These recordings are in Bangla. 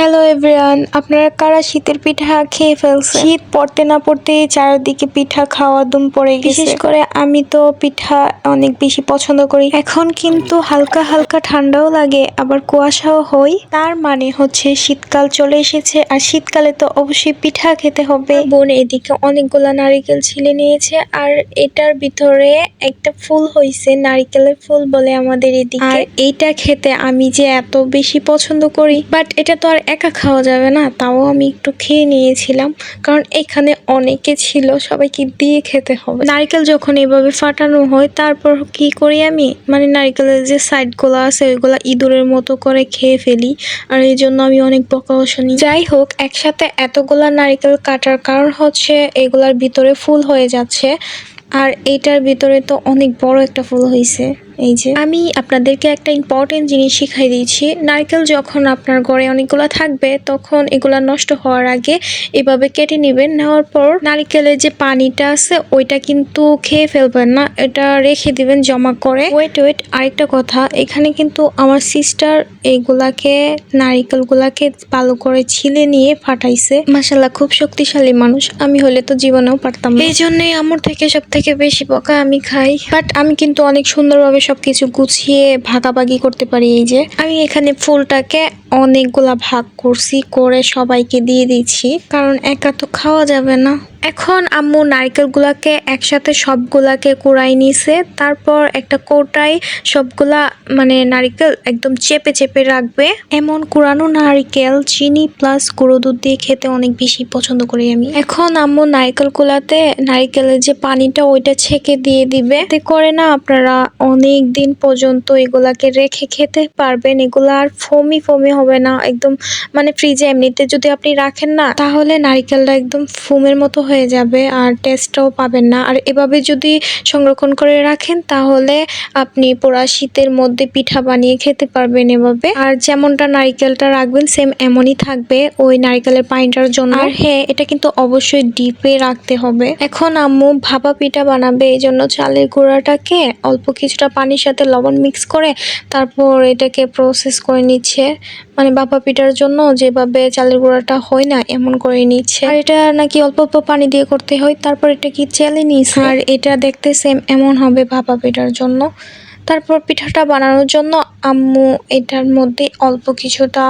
হ্যালো এভরিওয়ান, আপনারা কারা শীতের পিঠা খেয়ে ফেলছে? শীত পড়তে না পড়তে চারিদিকে পিঠা খাওয়া দুম পড়ে গেছে। বিশেষ করে আমি তো পিঠা অনেক বেশি পছন্দ করি। এখন কিন্তু হালকা হালকা ঠান্ডাও লাগে, আবার কুয়াশাও হয়। তার মানে হচ্ছে শীতকাল চলে এসেছে, আর শীতকালে তো অবশ্যই পিঠা খেতে হবে। বোন এদিকে অনেকগুলা নারিকেল ছিলে নিয়েছে, আর এটার ভিতরে একটা ফুল হইছে, নারিকেলের ফুল বলে আমাদের এদিকে। আর এইটা খেতে আমি যে এত বেশি পছন্দ করি, বাট এটা তো আর একা খাওয়া যাবে না, তাও আমি একটু খেয়ে নিয়েছিলাম, কারণ এখানে অনেকে ছিল, সবাইকে দিয়ে খেতে হবে। নারকেল যখন এভাবে ফাটানো হয়, তারপর কি করি আমি, মানে নারকেলের যে সাইডগুলো আছে ওইগুলো ইঁদুরের মতো করে খেয়ে ফেলি, আর এই জন্য আমি অনেক বকাও শুনি। যাই হোক, একসাথে এতগুলা নারকেল কাটার কারণ হচ্ছে এগুলার ভিতরে ফুল হয়ে যাচ্ছে, আর এইটার ভিতরে তো অনেক বড় একটা ফুল হয়েছে। এই যে আমি আপনাদেরকে একটা ইম্পর্টেন্ট জিনিস শিখাই দিয়েছি, নারকেল যখন আপনার ঘরে অনেকগুলো থাকবে তখন এগুলা নষ্ট হওয়ার আগে এভাবে কেটে নেবেন। নেওয়ার পর নারকেলের যে পানিটা আছে ওইটা কিন্তু খেয়ে ফেলবেন না, এটা রেখে দিবেন জমা করে। ওয়েট আরেকটা কথা, এখানে কিন্তু আমার সিস্টার এইগুলাকে নারকেলগুলাকে ভালো করে ছিলে নিয়ে ফাটাইছে। মাশাআল্লাহ, খুব শক্তিশালী মানুষ, আমি হলে তো জীবনেও পারতাম না। এই জন্যই আমার থেকে সব থেকে বেশি বকা আমি খাই, বাট আমি কিন্তু অনেক সুন্দরভাবে সবকিছু গুছিয়ে ভাগাভাগি করতে পারি। এই যে আমি এখানে ফুলটাকে অনেকগুলা ভাগ করছি, করে সবাইকে দিয়ে দিচ্ছি, কারণ একা তো খাওয়া যাবে না। এখন আম্মু নারকেলগুলাকে একসাথে সবগুলাকে কুড়াই নিছে, তারপর একটা কৌটায় সবগুলা মানে নারকেল একদম চেপে চেপে রাখবে। এমন কুড়ানো নারকেল চিনি প্লাস গুঁড়ো দুধ দিয়ে খেতে অনেক বেশি পছন্দ করি আমি। এখন আম্মু নারকেলগুলাতে নারকেলের যে পানিটা ওইটা ছেঁকে দিয়ে দিবে, এতে করে না আপনারা অনেক দিন পর্যন্ত এগুলাকে রেখে খেতে পারবেন। এগুলা আর ফোমি হবে না একদম, মানে ফ্রিজে এমনিতে যদি আপনি রাখেন না, তাহলে নারকেলটা একদম ফোমের মতো হয়ে যাবে, আর টেস্টটাও পাবেন না। আর এভাবে যদি সংরক্ষণ করে রাখেন, তাহলে আপনি পুরা শীতের মধ্যে পিঠা বানিয়ে খেতে পারবেন এভাবে। আর যেমনটা নারকেলটা রাখবেন সেম এমনই থাকবে ওই নারকেলের পানিটার জন্য। আর হ্যাঁ, এটা কিন্তু অবশ্যই ডিপে রাখতে হবে। এখন আম্মু ভাপা পিঠা বানাবে, এই জন্য চালের গুঁড়াটাকে অল্প কিছুটা পানির সাথে লবণ মিক্স করে তারপর এটাকে প্রসেস করে নিচ্ছে, মানে ভাপা পিঠার জন্য যেভাবে চালের গুঁড়াটা হয় না এমন করে নিচ্ছে। আর এটা নাকি অল্প অল্প পানি দিয়ে করতে হয়, তারপর এটা কি চেলে নিচ্ছে, আর এটা দেখতে সেম এমন হবে ভাপা পিঠার জন্য। তারপর পিঠাটা বানানোর জন্য আম্মু এটার মধ্যে অল্প কিছুটা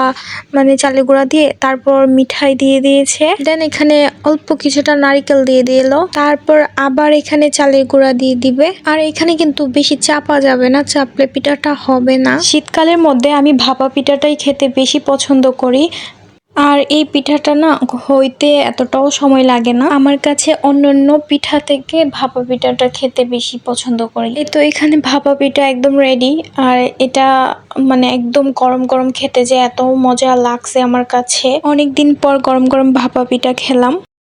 মানে চালের গুঁড়া দিয়ে তারপর মিঠাই দিয়ে দিয়েছে, দেন এখানে অল্প কিছুটা নারকেল দিয়ে দিল, তারপর আবার এখানে চালের গুঁড়া দিয়ে দিবে। আর এখানে কিন্তু বেশি চাপা যাবে না, চাপলে পিঠাটা হবে না। শীতকালের মধ্যে আমি ভাপা পিঠাটাই খেতে বেশি পছন্দ করি, আর এই পিঠাটা না হইতে এতটাও সময় লাগে না। আমার কাছে অন্যান্য পিঠা থেকে ভাপা পিঠাটা খেতে বেশি পছন্দ করি। এই তো এখানে ভাপা পিঠা একদম রেডি, আর এটা মানে একদম গরম গরম খেতে যে এত মজা লাগছে আমার কাছে। অনেকদিন পর গরম গরম ভাপা পিঠা খেলাম।